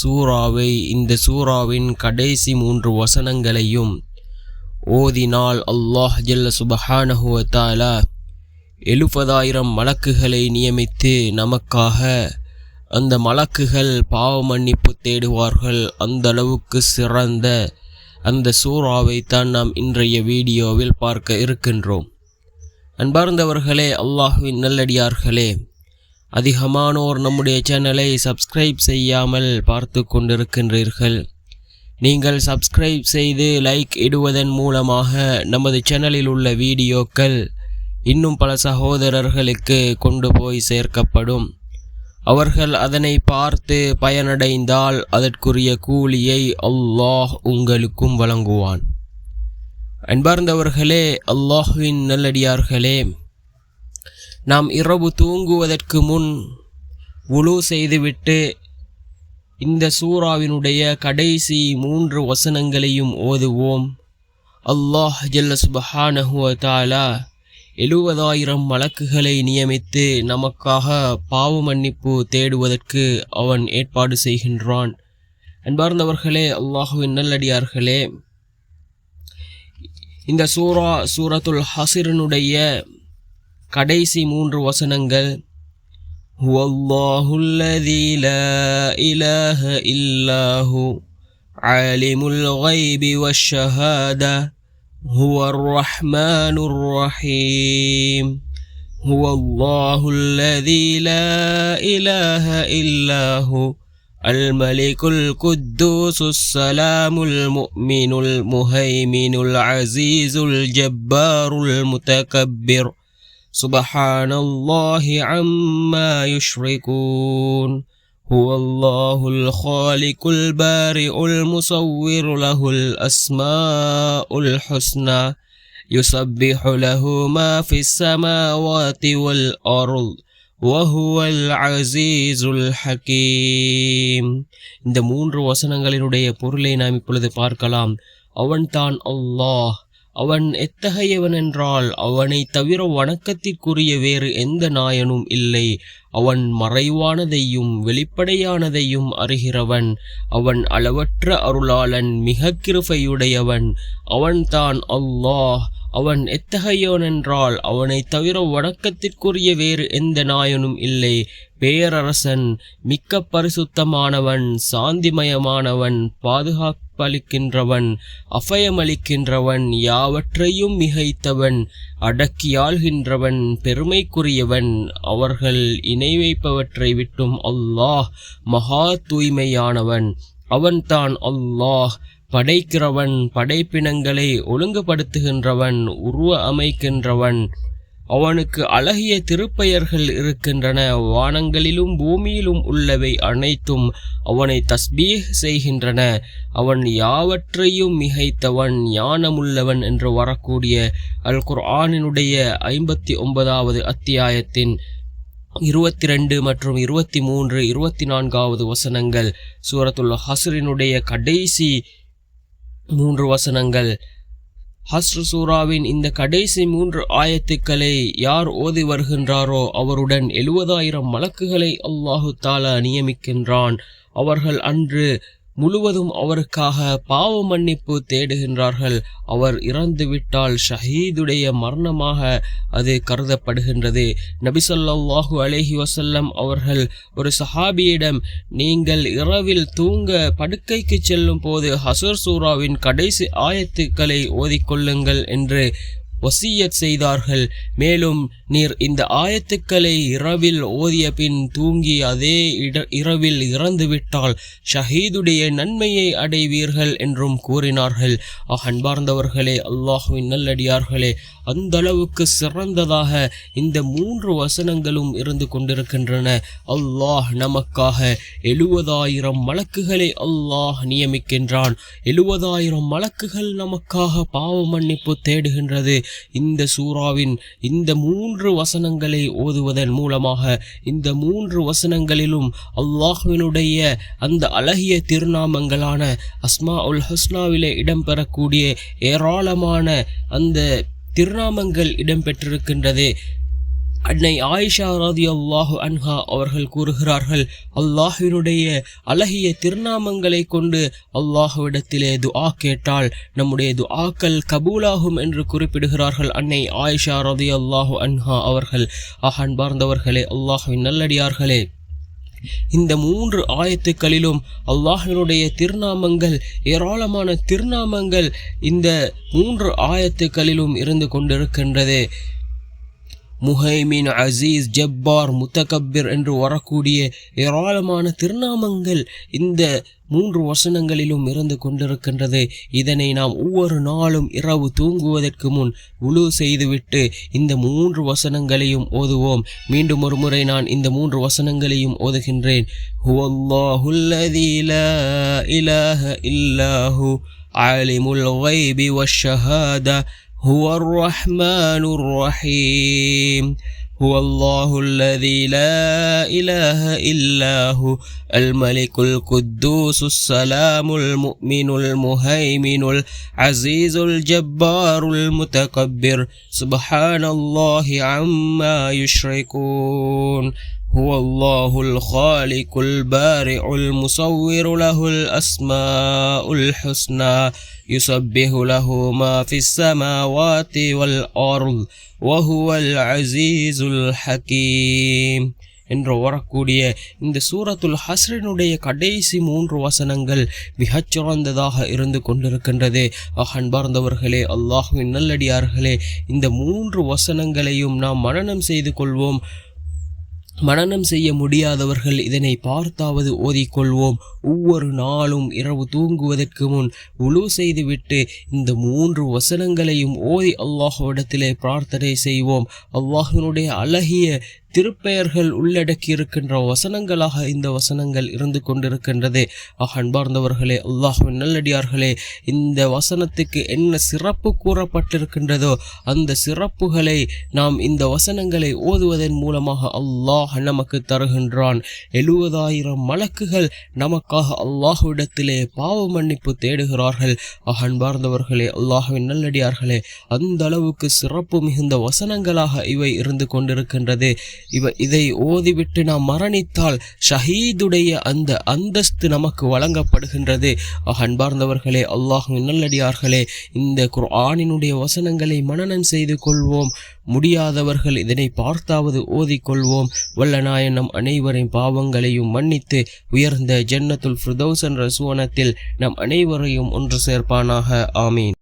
சூறாவை இந்த சூறாவின் கடைசி 3 வசனங்களையும் ஓதினால் அல்லாஹ் ஜல்ல சுப்ஹானஹு வ தஆலா 70,000 மலக்குகளை நியமித்து நமக்காக அந்த மலக்குகள் பாவ மன்னிப்பு தேடுவார்கள். அந்த அளவுக்கு சிறந்த அந்த சூறாவை தான் நாம் இன்றைய வீடியோவில் பார்க்க இருக்கின்றோம். அன்பார்ந்தவர்களே, அல்லாஹ்வின் நல்லடியார்களே, அதிகமானோர் நம்முடைய சேனலை சப்ஸ்கிரைப் செய்யாமல் பார்த்து கொண்டிருக்கின்றீர்கள். நீங்கள் சப்ஸ்கிரைப் செய்து லைக் இடுவதன் மூலமாக நமது சேனலில் உள்ள வீடியோக்கள் இன்னும் பல சகோதரர்களுக்கு கொண்டு போய் சேர்க்கப்படும். அவர்கள் அதனை பார்த்து பயனடைந்தால் அதற்குரிய கூலியை அல்லாஹ் உங்களுக்கும் வழங்குவான். அன்பார்ந்தவர்களே, அல்லாஹ்வின் நல்லடியார்களே, நாம் இரவு தூங்குவதற்கு முன் வுலு செய்துவிட்டு இந்த சூறாவினுடைய கடைசி 3 வசனங்களையும் ஓதுவோம். அல்லாஹ் ஜல்ல சுப்ஹானஹு வ தஆலா 70,000 மலக்குகளை நியமித்து நமக்காக பாவ மன்னிப்பு தேடுவதற்கு அவன் ஏற்பாடு செய்கின்றான். அன்பார்ந்தவர்களே, அல்லாஹ்வின் நல்லடியார்களே, இந்த சூரத்துல் ஹஸ்ரினுடைய கடைசி 3 வசனங்கள் ஹுவல்லாஹுல் லதீ லா இலாஹ இல்லாஹு ஆலிமுல் கைபி வஷ்ஷஹாதா ஹுவர் ரஹ்மானுர் ரஹீம் ஹுவல்லாஹுல் லதீ லா இலாஹ இல்லாஹு الملك القدوس السلام المؤمن المهيمن العزيز الجبار المتكبر سبحان الله عما يشركون هو الله الخالق البارئ المصور له الأسماء الحسنى يسبح له ما في السماوات والأرض வஹுவல் அஸீஸுல் ஹகீம். இந்த 3 வசனங்களினுடைய பொருளை நாம் இப்பொழுது பார்க்கலாம். அவன்தான் அல்லாஹ். அவன் எத்தகையவன் என்றால் அவனை தவிர வணக்கத்திற்குரிய வேறு எந்த நாயனும் இல்லை. அவன் மறைவானதையும் வெளிப்படையானதையும் அறிகிறவன். அவன் அளவற்ற அருளாளன், மிக கிருபையுடையவன். அவன்தான் அல்லாஹ். அவன் எத்தகையவன் என்றால் அவனை தவிர வணக்கத்திற்குரிய வேறு எந்த நாயனும் இல்லை. பேரரசன், மிக்க பரிசுத்தமானவன், சாந்திமயமானவன், பாதுகாப்பளிக்கின்றவன், அபயமளிக்கின்றவன், யாவற்றையும் மிகைத்தவன், அடக்கியாள்கின்றவன், பெருமைக்குரியவன். அவர்கள் இணை வைப்பவற்றை விட்டும் அல்லாஹ் மகா தூய்மையானவன். அவன்தான் அல்லாஹ். படைக்கிறவன், படைப்பினங்களை ஒழுங்குபடுத்துகின்றவன், உருவ அமைக்கின்றவன். அவனுக்கு அழகிய திருப்பெயர்கள் இருக்கின்றன. வானங்களிலும் பூமியிலும் உள்ளவை அனைத்தும் அவனை தஸ்பீஹ் செய்கின்றன. அவன் யாவற்றையும் மிகைத்தவன், ஞானமுள்ளவன் என்று வரக்கூடிய அல் குர்ஆனினுடைய 59வது அத்தியாயத்தின் 22 மற்றும் 23, 24வது வசனங்கள், சூரத்துல் ஹஸ்ரினுடைய கடைசி 3 வசனங்கள். ஹஸ்ர் சூராவின் இந்த கடைசி 3 ஆயத்துக்களை யார் ஓதி வருகின்றாரோ அவருடன் 70,000 மலக்குகளை அல்லாஹு தஆலா நியமிக்கின்றான். அவர்கள் அன்று முழுவதும் அவருக்காக பாவ மன்னிப்பு தேடுகின்றார்கள். அவர் இறந்துவிட்டால் ஷஹீதுடைய மரணமாக அது கருதப்படுகின்றது. நபி ஸல்லல்லாஹு அலைஹி வஸல்லம் அவர்கள் ஒரு சஹாபியிடம், நீங்கள் இரவில் தூங்க படுக்கைக்கு செல்லும் போது ஹஸ்ர் சூராவின் கடைசி ஆயத்துக்களை ஓதிக்கொள்ளுங்கள் என்று வசியத் செய்தார்கள். மேலும் நீர் இந்த ஆயத்துக்களை இரவில் ஓதிய பின் தூங்கி அதே இரவில் இறந்துவிட்டால் ஷஹீதுடைய நன்மையை அடைவீர்கள் என்றும் கூறினார்கள். அன்பார்ந்தவர்களே, அல்லாஹ்வின் நல்லடியார்களே, அந்த அளவுக்கு சிறந்ததாக இந்த 3 வசனங்களும் இருந்து கொண்டிருக்கின்றன. அல்லாஹ் நமக்காக 70,000 மலக்குகளை அல்லாஹ் நியமிக்கின்றான். 70,000 மலக்குகள் நமக்காக பாவ மன்னிப்பு தேடுகின்றது. இந்த சூறாவின் இந்த 3 வசனங்களை ஓதுவதன் மூலமாக இந்த 3 வசனங்களிலும் அல்லாஹ்வினுடைய அந்த அழகிய திருநாமங்களான அஸ்மாஉல் ஹுஸ்னாவிலே இடம்பெறக்கூடிய ஏராளமான அந்த திருநாமங்கள் இடம்பெற்றிருக்கின்றது. அன்னை ஆயிஷா ரலியல்லாஹு அன்ஹா அவர்கள் கூறுகிறார்கள், அல்லாஹ்வினுடைய அழகிய திருநாமங்களை கொண்டு அல்லாஹ்விடத்திலே துஆ கேட்டால் நம்முடைய துஆக்கள் கபூலாகும் என்று குறிப்பிடுகிறார்கள் அன்னை ஆயிஷா ரலியல்லாஹு அன்ஹா அவர்கள். அன்பார்ந்தவர்களே, அல்லாஹ்வின் நல்லடியார்களே, இந்த 3 ஆயத்துக்களிலும் அல்லாஹ்வினுடைய திருநாமங்கள், ஏராளமான திருநாமங்கள் இந்த 3 ஆயத்துக்களிலும் இருந்து கொண்டிருக்கின்றது. முஹைமின், அசீஸ், ஜப்பார், முத்தகப்பிர் என்று வரக்கூடிய ஏராளமான திருநாமங்கள் இந்த 3 வசனங்களிலும் இருந்து கொண்டிருக்கின்றது. இதனை நாம் ஒவ்வொரு நாளும் இரவு தூங்குவதற்கு முன் வுலு செய்துவிட்டு இந்த 3 வசனங்களையும் ஓதுவோம். மீண்டும் ஒரு முறை நான் இந்த 3 வசனங்களையும் ஓதுகின்றேன். ஹுவல்லாஹுல்லதீ லா இலாஹ இல்லாஹு ஆலிமுல் கைபி வஷ்ஷஹாதா هو الرحمن الرحيم هو الله الذي لا إله إلا هو الملك القدوس السلام المؤمن المهيمن العزيز الجبار المتكبر سبحان الله عما يشركون هو الله الخالق البارئ المصور له الأسماء الحسنى يسبح له ما في السماوات والأرض وهو العزيز الحكيم என்று வரக்கூடிய இந்த சூரத்துல் ஹஸ்ரினுடைய கடைசி 3 வசனங்கள் மிகச் சிறந்ததாக இருந்து கொண்டிருக்கின்றது. அன்பார்ந்தவர்களே, அல்லாஹ்வின் நல்லடியார்களே, இந்த 3 வசனங்களையும் நாம் மனனம் செய்து கொள்வோம். மனனம் செய்ய முடியாதவர்கள் இதனை பார்த்தாவது ஓதிக்கொள்வோம். ஒவ்வொரு நாளும் இரவு தூங்குவதற்கு முன் வுலு செய்துவிட்டு இந்த 3 வசனங்களையும் ஓதி அல்லாஹ்விடத்திலே பிரார்த்தனை செய்வோம். அல்லாஹ்வினுடைய அழகிய திருப்பெயர்கள் உள்ளடக்கி இருக்கின்ற வசனங்களாக இந்த வசனங்கள் இருந்து கொண்டிருக்கின்றது. அன்பார்ந்தவர்களே, அல்லாஹ்வின் நல்லடியார்களே, இந்த வசனத்துக்கு என்ன சிறப்பு கூறப்பட்டிருக்கின்றதோ அந்த சிறப்புகளை நாம் இந்த வசனங்களை ஓதுவதன் மூலமாக அல்லாஹ் நமக்கு தருகின்றான். 70,000 மலக்குகள் நமக்காக அல்லாஹ்விடத்திலே பாவ மன்னிப்பு தேடுகிறார்கள். அன்பார்ந்தவர்களே, அல்லாஹ்வின் நல்லடியார்களே, அந்த அளவுக்கு சிறப்பு மிகுந்த வசனங்களாக இவை இருந்து கொண்டிருக்கின்றது. இதை ஓதிவிட்டு நாம் மரணித்தால் ஷஹீதுடைய அந்த அந்தஸ்து நமக்கு வழங்கப்படுகின்றது. அன்பார்ந்தவர்களே, அல்லாஹ்வின் நல்லடியார்களே, இந்த குர்ஆனினுடைய வசனங்களை மனனம் செய்து கொள்வோம். முடியாதவர்கள் இதனை பார்த்தாவது ஓதிக்கொள்வோம். வல்லநாயன் நம் அனைவரின் பாவங்களையும் மன்னித்து உயர்ந்த ஜன்னத்துல் ஃபிர்தௌஸ் என்ற சுவனத்தில் நம் அனைவரையும் ஒன்று சேர்ப்பானாக. ஆமீன்.